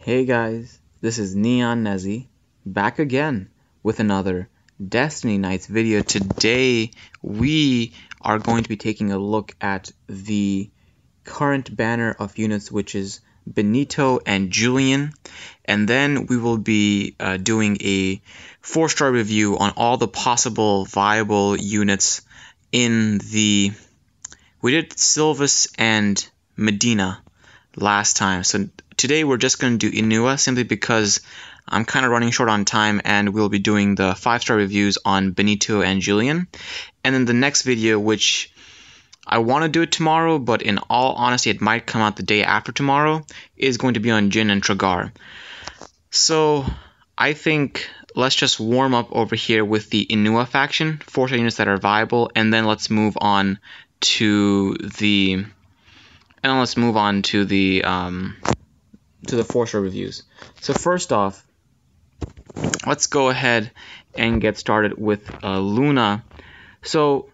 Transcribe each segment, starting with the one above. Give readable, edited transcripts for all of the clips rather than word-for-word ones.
Hey guys, this is Neon Nezzy, back again with another Destiny Nights video. Today we are going to be taking a look at the current banner of units, which is Benito and Julian, and then we will be doing a 4-star review on all the possible viable units in the... We did Silvus and Medina last time, so today we're just going to do Inua simply because I'm kind of running short on time, and we'll be doing the 5-star reviews on Benito and Julian. And then the next video, which I want to do it tomorrow, but in all honesty it might come out the day after tomorrow, is going to be on Jin and Tragar. So I think let's just warm up over here with the Inua faction, 4-star units that are viable, and then let's move on to the 4-star reviews. So first off, let's go ahead and get started with Luna. So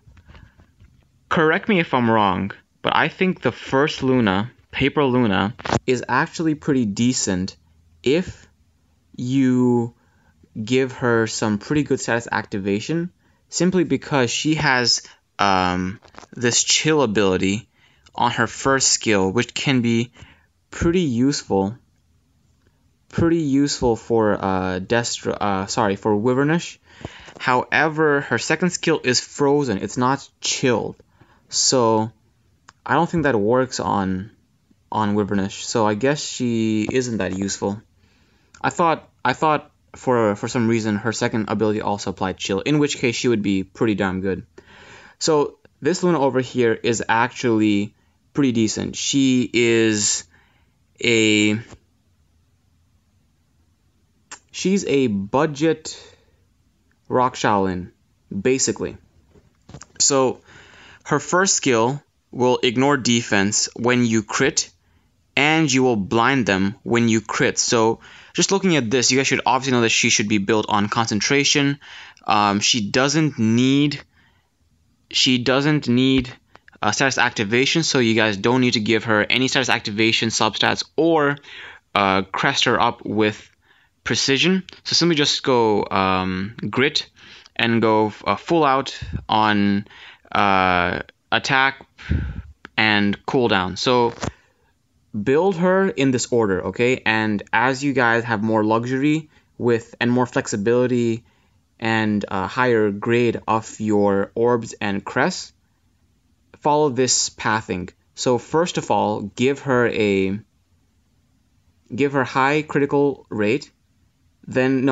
correct me if I'm wrong, but I think the first Luna, Paper Luna, is actually pretty decent if you give her some pretty good status activation, simply because she has this chill ability on her first skill, which can be pretty useful for Wyvernish. However, her second skill is frozen; it's not chilled, so I don't think that works on Wyvernish. So I guess she isn't that useful. I thought for some reason her second ability also applied chill, in which case she would be pretty damn good. So this Luna over here is actually pretty decent. She's a budget Rock Shaolin, basically. So her first skill will ignore defense when you crit, and you will blind them when you crit. So just looking at this, you guys should obviously know that she should be built on concentration. She doesn't need status activation, so you guys don't need to give her any status activation substats or crest her up with precision. So simply just go grit and go full out on attack and cooldown. So build her in this order, okay? And as you guys have more luxury and more flexibility and higher grade of your orbs and crests, follow this pathing. So first of all, give her high critical rate, then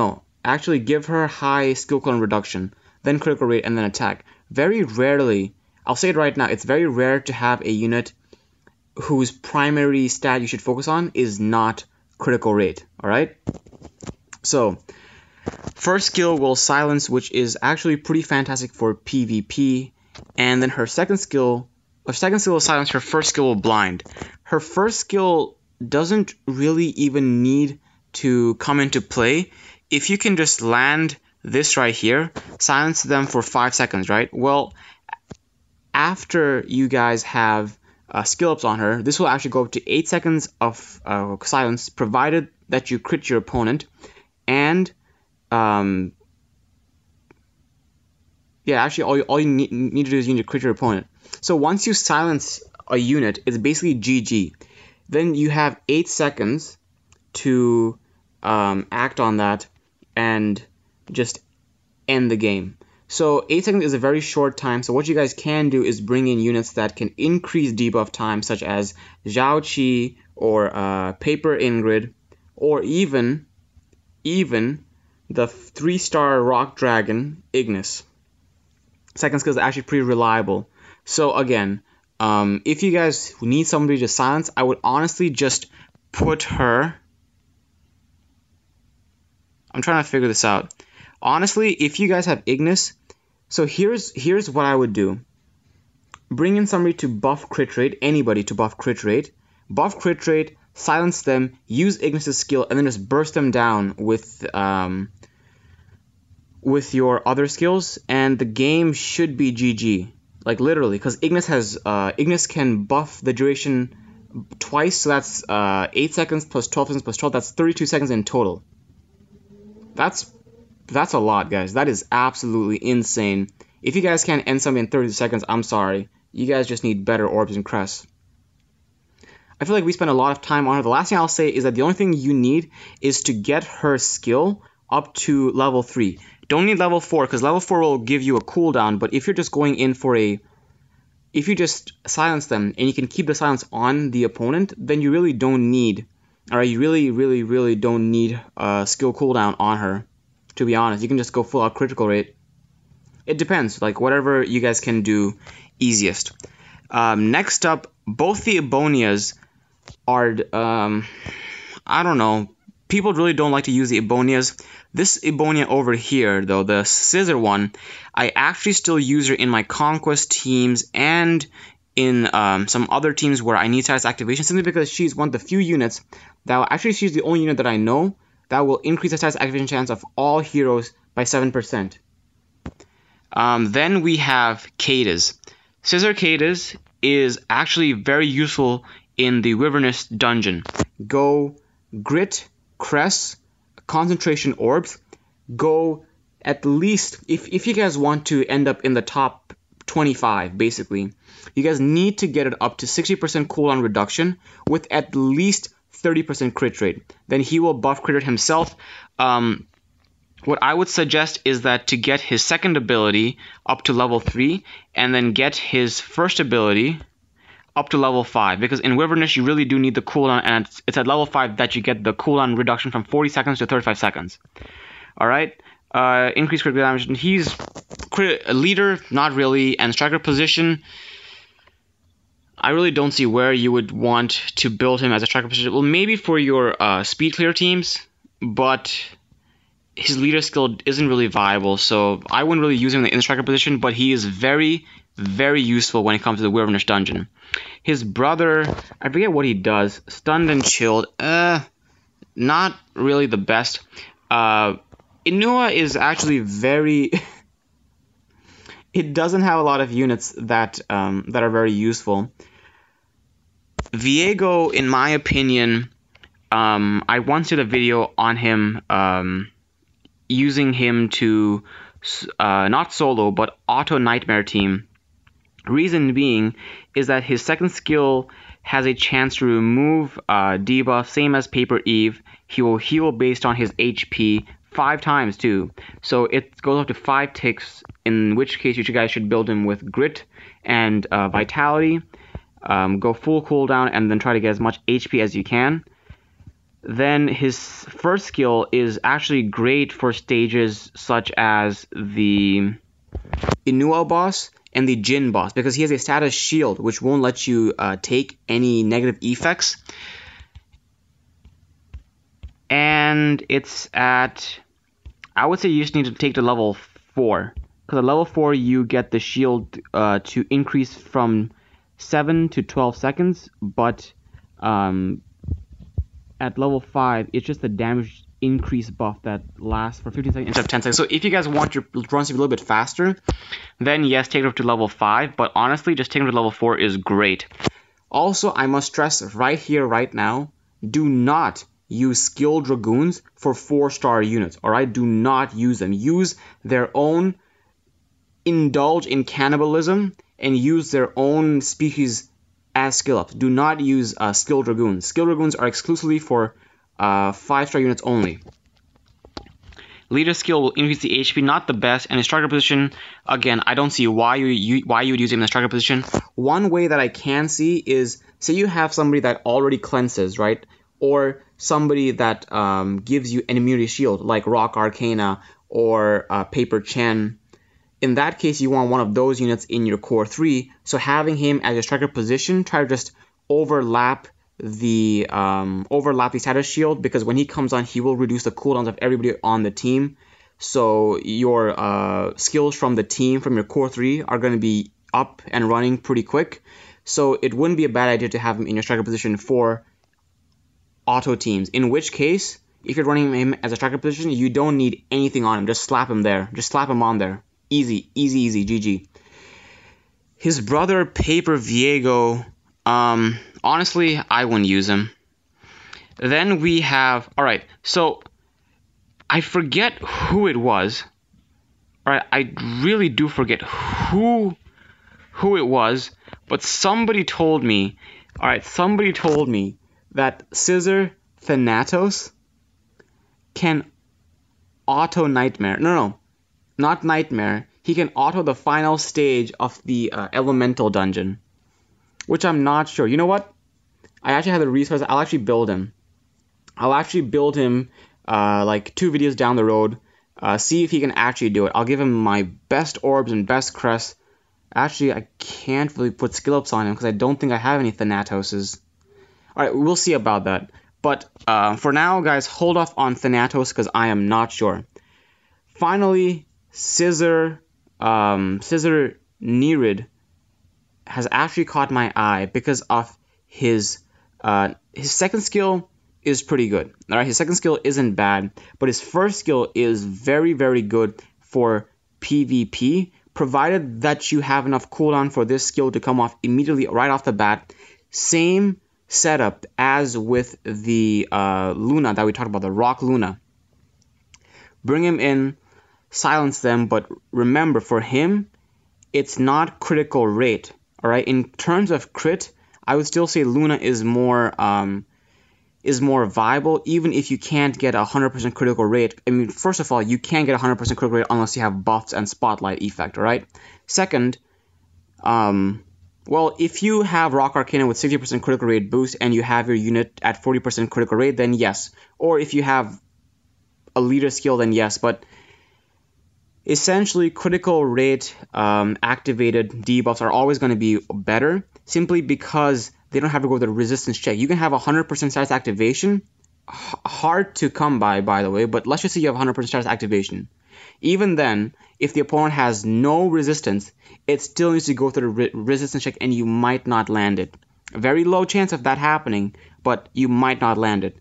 give her high skill cooldown reduction, then critical rate, and then attack. Very rarely, I'll say it right now, it's very rare to have a unit whose primary stat you should focus on is not critical rate, alright? So first skill will silence, which is actually pretty fantastic for PvP. And then her second skill will silence, her first skill will blind. Her first skill doesn't really even need to come into play. If you can just land this right here, silence them for 5 seconds, right? Well, after you guys have skill ups on her, this will actually go up to 8 seconds of silence, provided that you crit your opponent. And actually all you need to do is you need to crit your opponent. So once you silence a unit, it's basically GG. Then you have 8 seconds to act on that and just end the game. So 8 seconds is a very short time, so what you guys can do is bring in units that can increase debuff time, such as Zhao Qi or Paper Ingrid, or even the 3-star Rock Dragon Ignis. Second skill is actually pretty reliable. So again, if you guys need somebody to silence, I would honestly just put her... I'm trying to figure this out. Honestly, if you guys have Ignis, so here's what I would do. Bring in somebody to buff crit rate, anybody to buff crit rate, silence them, use Ignis' skill, and then just burst them down with your other skills, and the game should be GG. Like literally, because Ignis can buff the duration twice, so that's 8 seconds plus 12 seconds plus 12. That's 32 seconds in total. That's a lot, guys. That is absolutely insane. If you guys can't end something in 30 seconds, I'm sorry. You guys just need better orbs and crests. I feel like we spent a lot of time on her. The last thing I'll say is that the only thing you need is to get her skill up to level 3. Don't need level 4, because level 4 will give you a cooldown, but if you're just going in for if you just silence them and you can keep the silence on the opponent, then you really don't need, alright, you really don't need a skill cooldown on her, to be honest. You can just go full out critical rate. It depends, like whatever you guys can do easiest. Next up, both the Ebonias are, I don't know, people really don't like to use the Ebonias. This Ebonia over here, though, the scissor one, I actually still use her in my conquest teams and in some other teams where I need status activation, simply because she's one of the few units that actually, she's the only unit that I know that will increase the status activation chance of all heroes by 7%. Then we have Kadas. Scissor Kadas is actually very useful in the Wilderness dungeon. Go grit, crest, concentration orbs. Go at least, if you guys want to end up in the top 25, basically, you guys need to get it up to 60% cooldown reduction with at least 30% crit rate. Then he will buff crit rate himself. What I would suggest is that to get his second ability up to level 3 and then get his first ability up to level 5, because in Wilderness you really do need the cooldown, and it's at level 5 that you get the cooldown reduction from 40 seconds to 35 seconds. Alright, increased critical damage. He's a leader, not really, and striker position, I really don't see where you would want to build him as a striker position. Well, maybe for your speed clear teams, but his leader skill isn't really viable, so I wouldn't really use him in the striker position, but he is very, very useful when it comes to the Wilderness dungeon. His brother, I forget what he does, stunned and chilled, not really the best. Inua is actually very... it doesn't have a lot of units that are very useful. Viego, in my opinion, I once did a video on him, using him to not solo but auto nightmare team. Reason being is that his second skill has a chance to remove debuff, same as Paper Eve. He will heal based on his HP 5 times too, so it goes up to 5 ticks, in which case you guys should build him with grit and vitality, go full cooldown, and then try to get as much HP as you can. Then his first skill is actually great for stages such as the Inua boss and the Jin boss, because he has a status shield which won't let you take any negative effects. And it's at, I would say you just need to take to level 4, because at level 4 you get the shield to increase from 7 to 12 seconds, but at level 5, it's just the damage increase buff that lasts for 15 seconds instead of 10 seconds. So if you guys want your runs to be a little bit faster, then yes, take it up to level 5. But honestly, just taking it to level 4 is great. Also, I must stress right here, right now, do not use skilled dragoons for 4-star units. Alright, do not use them. Use their own, indulge in cannibalism, and use their own species as skill ups. Do not use skilled dragoons. Skilled dragoons are exclusively for 5-star units only. Leader skill will increase the HP, not the best, and in striker position, again, I don't see why you would use him in the striker position. One way that I can see is, say you have somebody that already cleanses, right? Or somebody that gives you an immunity shield, like Rock Arcana or Paper Chen. In that case, you want one of those units in your core 3. So having him as a striker position, try to just overlap the status shield, because when he comes on, he will reduce the cooldowns of everybody on the team. So your skills from the team, from your core 3, are going to be up and running pretty quick. So it wouldn't be a bad idea to have him in your striker position for auto teams. In which case, if you're running him as a striker position, you don't need anything on him. Just slap him there. Just slap him on there. Easy, easy, easy, GG. His brother, Paper Viego, honestly, I wouldn't use him. Then we have, alright, so I forget who it was. Alright, I really do forget who it was, but somebody told me, that Scissor Thanatos can auto Nightmare. No, not Nightmare. He can auto the final stage of the Elemental Dungeon, which I'm not sure. You know what? I actually have the resources. I'll actually build him. Like 2 videos down the road. See if he can actually do it. I'll give him my best orbs and best crests. Actually, I can't really put skill ups on him because I don't think I have any Thanatoses. Alright, we'll see about that. But for now, guys, hold off on Thanatos because I am not sure. Finally, Scissor Nerid has actually caught my eye because of his second skill is pretty good. Alright, his second skill isn't bad, but his first skill is very, very good for PvP, provided that you have enough cooldown for this skill to come off immediately right off the bat. Same setup as with the Luna that we talked about, the Rock Luna. Bring him in, silence them, but remember, for him, it's not critical rate. Alright, in terms of crit, I would still say Luna is more viable, even if you can't get 100% critical rate. I mean, first of all, you can't get 100% critical rate unless you have buffs and spotlight effect, alright? Second, well, if you have Rock Arcana with 60% critical rate boost and you have your unit at 40% critical rate, then yes. Or if you have a leader skill, then yes. But essentially, critical rate activated debuffs are always going to be better, simply because they don't have to go with the resistance check. You can have 100% status activation. Hard to come by the way, but let's just say you have 100% status activation. Even then, if the opponent has no resistance, it still needs to go through the resistance check and you might not land it. A very low chance of that happening, but you might not land it.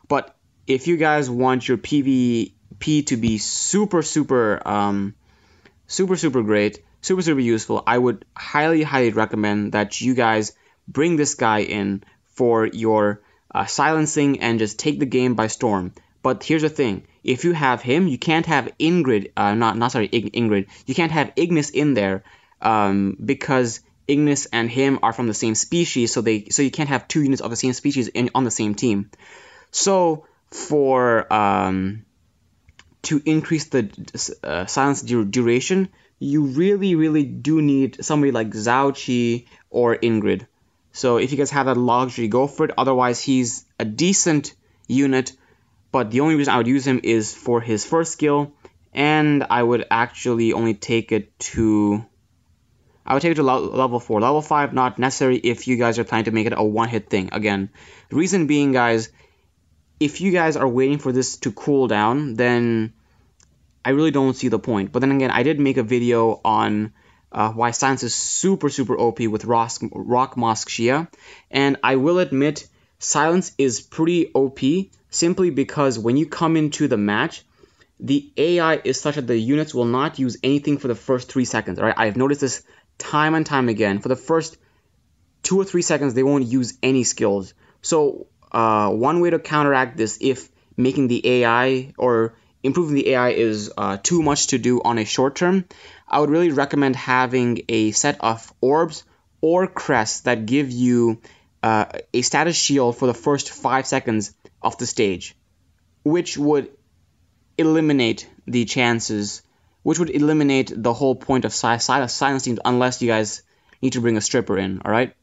But if you guys want your PvP to be super great, super useful, I would highly recommend that you guys bring this guy in for your silencing and just take the game by storm. But here's the thing: if you have him, you can't have Ingrid. Ingrid. You can't have Ignis in there because Ignis and him are from the same species. So you can't have 2 units of the same species on the same team. So for to increase the silence duration, you really do need somebody like Zhao Qi or Ingrid. So if you guys have that luxury, go for it. Otherwise, he's a decent unit, but the only reason I would use him is for his first skill, and I would actually only take it to... I would take it to level 4. Level 5, not necessary if you guys are planning to make it a one-hit thing. Again, reason being, guys, if you guys are waiting for this to cool down, then I really don't see the point. But then again, I did make a video on why silence is super OP with Rock Mosque Shia, and I will admit silence is pretty OP simply because when you come into the match, the AI is such that the units will not use anything for the first 3 seconds. All right, I've noticed this time and time again. For the first 2 or 3 seconds, they won't use any skills. So one way to counteract this, if making the AI or improving the AI is too much to do on a short term, I would really recommend having a set of orbs or crests that give you a status shield for the first 5 seconds of the stage, which would eliminate the chances, which would eliminate the whole point of silence teams, unless you guys need to bring a stripper in, alright?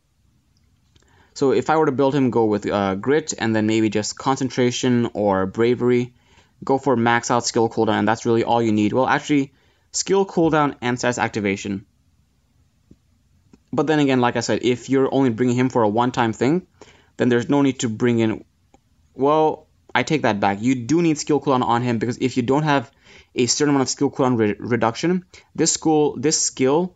So if I were to build him, go with grit and then maybe just concentration or bravery. Go for max out skill cooldown, and that's really all you need. Well, actually, skill cooldown and status activation. But then again, like I said, if you're only bringing him for a one-time thing, then there's no need to bring in... Well, I take that back. You do need skill cooldown on him, because if you don't have a certain amount of skill cooldown reduction, this skill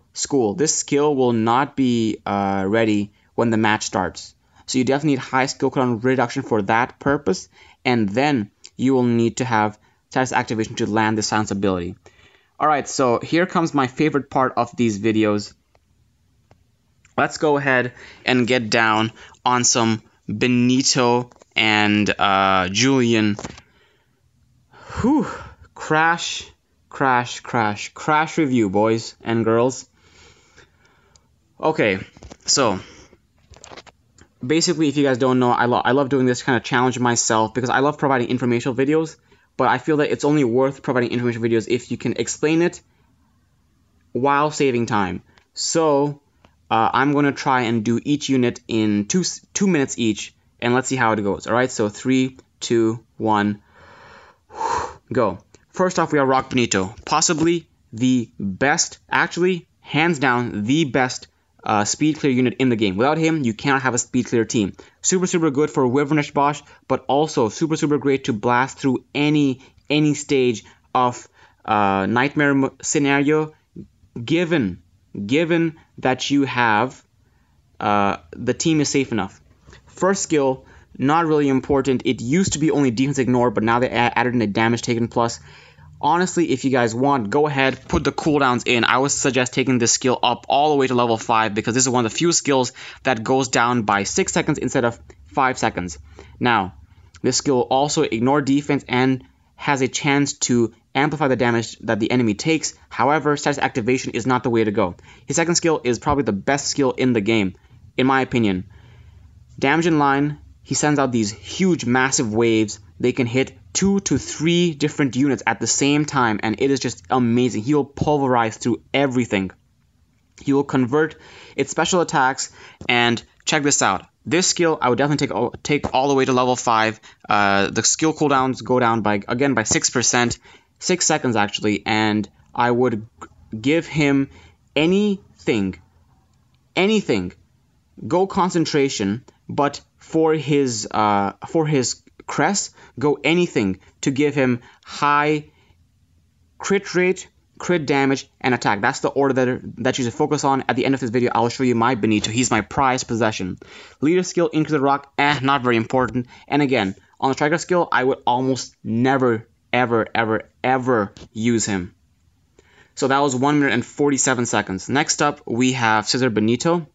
will not be ready when the match starts. So you definitely need high skill cooldown reduction for that purpose, and then you will need to have status activation to land the silence ability. Alright, so here comes my favorite part of these videos. Let's go ahead and get down on some Benito and Julian. Whew. Crash review, boys and girls. Okay, so basically, if you guys don't know, I love doing this kind of challenge myself because I love providing informational videos, but I feel that it's only worth providing informational videos if you can explain it while saving time. So I'm going to try and do each unit in two minutes each, and let's see how it goes. All right, so 3, 2, 1, go. First off, we have Rock Benito, possibly the best, actually, hands down, the best speed clear unit in the game. Without him, you cannot have a speed clear team. Super good for Wyvernish Bosch, but also super great to blast through any stage of nightmare scenario, given that you have the team is safe enough. First skill, not really important. It used to be only defense ignore, but now they added in a damage taken plus. Honestly, if you guys want, go ahead, put the cooldowns in. I would suggest taking this skill up all the way to level 5 because this is one of the few skills that goes down by 6 seconds instead of 5 seconds. Now, this skill also ignore defense and has a chance to amplify the damage that the enemy takes. However, status activation is not the way to go. His second skill is probably the best skill in the game, in my opinion. Damage in line, he sends out these huge, massive waves. They can hit 2 to 3 different units at the same time, and it is just amazing. He will pulverize through everything. He will convert its special attacks, and check this out. This skill, I would definitely take all the way to level 5. The skill cooldowns go down by 6%, 6 seconds actually, and I would give him anything. Go concentration, but for his crest, go anything to give him high crit rate, crit damage, and attack. That's the order that you should focus on. At the end of this video, I will show you my Benito. He's my prized possession. Leader skill, Increase the Rock, not very important. And again, on the striker skill, I would almost never, ever use him. So that was 1 minute and 47 seconds. Next up, we have Scissor Benito.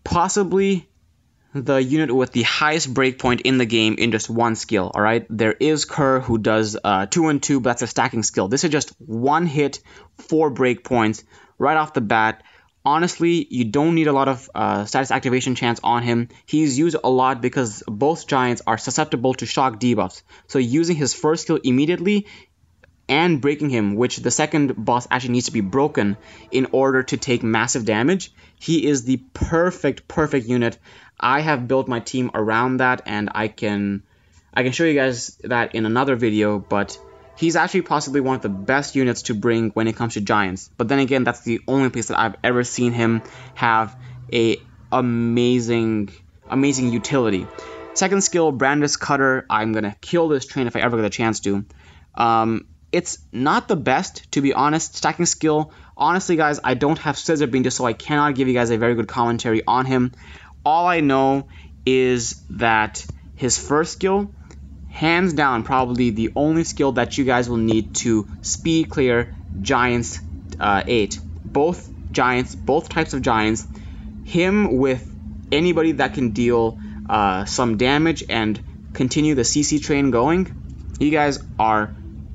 Possibly the unit with the highest breakpoint in the game in just one skill, alright? There is Kerr who does 2 and 2, but that's a stacking skill. This is just 1 hit, 4 breakpoints right off the bat. Honestly, you don't need a lot of status activation chance on him. He's used a lot because both giants are susceptible to shock debuffs. So using his first skill immediately and breaking him, which the second boss actually needs to be broken in order to take massive damage, he is the perfect unit. I have built my team around that, and I can show you guys that in another video, but he's actually possibly one of the best units to bring when it comes to giants. But then again, that's the only place that I've ever seen him have a amazing utility. Second skill, Brandis Cutter. I'm gonna kill this train if I ever get a chance to. It's not the best, to be honest. Stacking skill, honestly guys, I don't have Scissor Benito, so I cannot give you guys a very good commentary on him. All I know is that his first skill, hands down, probably the only skill that you guys will need to speed clear Giants 8. Both Giants, both types of Giants. Him with anybody that can deal some damage and continue the CC train going. You guys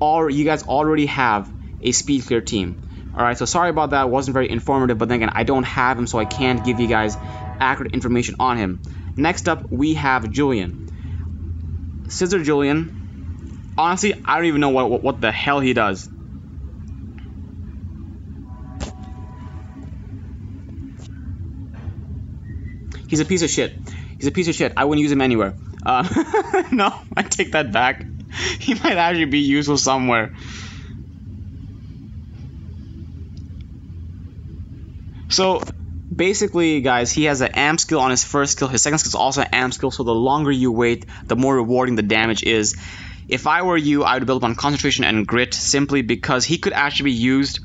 already have a speed clear team. Alright, so sorry about that. It wasn't very informative, but then again, I don't have him, so I can't give you guys accurate information on him. Next up, we have Julian. Scissor Julian. Honestly, I don't even know what the hell he does. He's a piece of shit. He's a piece of shit. I wouldn't use him anywhere. No, I take that back. He might actually be useful somewhere. So basically, guys, he has an amp skill on his first skill. His second skill is also an amp skill, so the longer you wait, the more rewarding the damage is. If I were you, I would build on concentration and grit, simply because he could actually be used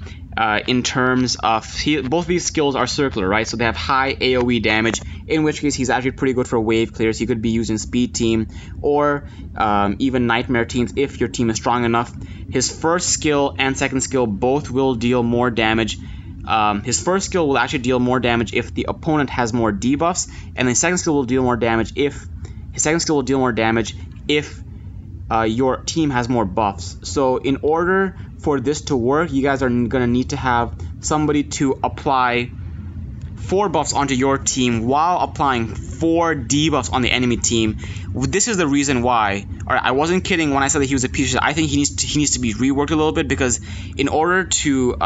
in terms of... both of these skills are circular, right? So they have high AoE damage, in which case he's actually pretty good for wave clears. He could be used in speed team or even nightmare teams if your team is strong enough. His first skill and second skill both will deal more damage. His first skill will actually deal more damage if the opponent has more debuffs, and the second skill will deal more damage if your team has more buffs. So in order for this to work, you guys are gonna need to have somebody to apply 4 buffs onto your team while applying 4 debuffs on the enemy team. This is the reason why. Alright, I wasn't kidding when I said that he was a piece of shit. I think he needs to be reworked a little bit, because in order to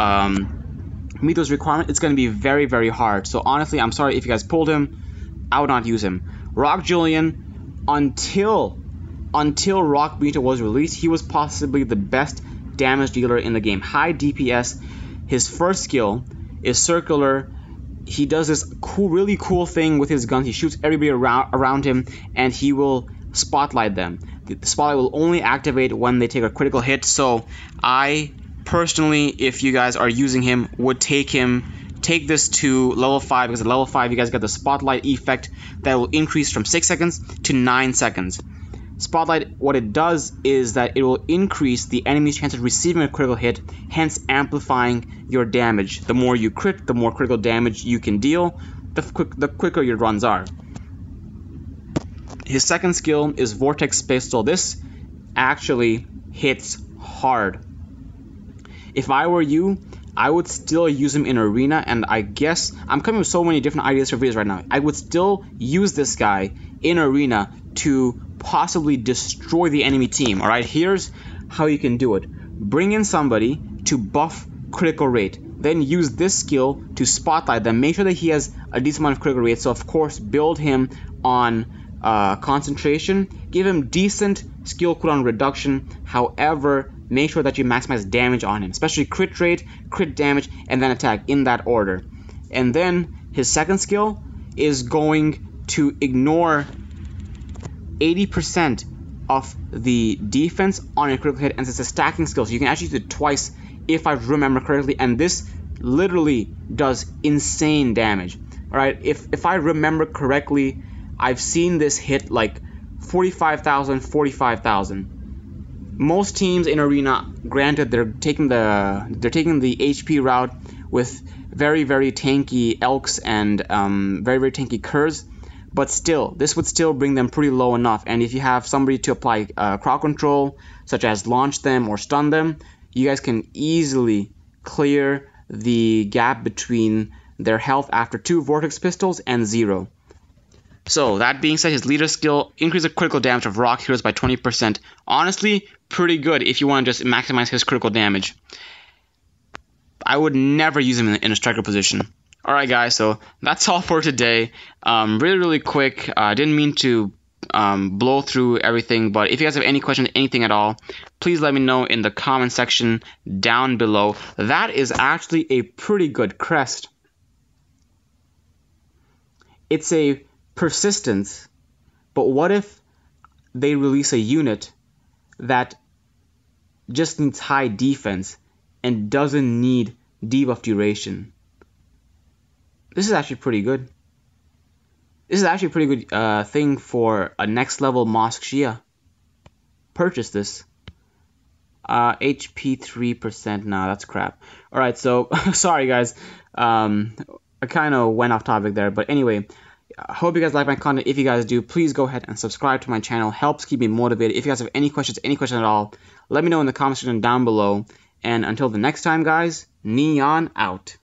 meet those requirements, it's going to be very, very hard. So honestly, I'm sorry if you guys pulled him. I would not use him. Rock Julian, until Rock Benito was released, he was possibly the best damage dealer in the game. High DPS. His first skill is circular. He does this really cool thing with his guns. He shoots everybody around him, and he will spotlight them. The spotlight will only activate when they take a critical hit. So I personally, if you guys are using him, would take this to level 5, because at level 5 you guys get the spotlight effect that will increase from 6 seconds to 9 seconds. Spotlight, what it does is that it will increase the enemy's chance of receiving a critical hit, hence amplifying your damage. The more you crit, the more critical damage you can deal, the quicker your runs are. His second skill is Vortex Pistol. This actually hits hard. If I were you, I would still use him in Arena, and I guess I'm coming with so many different ideas for videos right now. I would still use this guy in Arena to possibly destroy the enemy team. Alright, here's how you can do it. Bring in somebody to buff critical rate. Then use this skill to spotlight them. Make sure that he has a decent amount of critical rate. So of course, build him on concentration. Give him decent skill cooldown reduction. However, make sure that you maximize damage on him, especially crit rate, crit damage, and then attack in that order. And then his second skill is going to ignore 80% of the defense on a critical hit, and it's a stacking skill, so you can actually use it twice if I remember correctly, and this literally does insane damage. Alright, if I remember correctly, I've seen this hit like 45,000, 45,000. Most teams in Arena, granted, they're taking the HP route with very, very tanky Elks and very, very tanky Curs. But still, this would still bring them pretty low enough. And if you have somebody to apply crowd control, such as launch them or stun them, you guys can easily clear the gap between their health after 2 Vortex Pistols and 0. So, that being said, his leader skill increases the critical damage of rock heroes by 20%. Honestly, pretty good if you want to just maximize his critical damage. I would never use him in a striker position. Alright guys, so that's all for today. Really quick. I didn't mean to blow through everything, but if you guys have any questions, anything at all, please let me know in the comment section down below. That is actually a pretty good crest. It's a persistence, but what if they release a unit that just needs high defense and doesn't need debuff duration? This is actually pretty good. This is actually a pretty good thing for a next level Mosque Shia. Purchase this. HP 3%. Nah, that's crap. Alright, so sorry guys. I kind of went off topic there. But anyway, I hope you guys like my content. If you guys do, please go ahead and subscribe to my channel. Helps keep me motivated. If you guys have any questions at all, let me know in the comment section down below. And until the next time, guys, Neon out.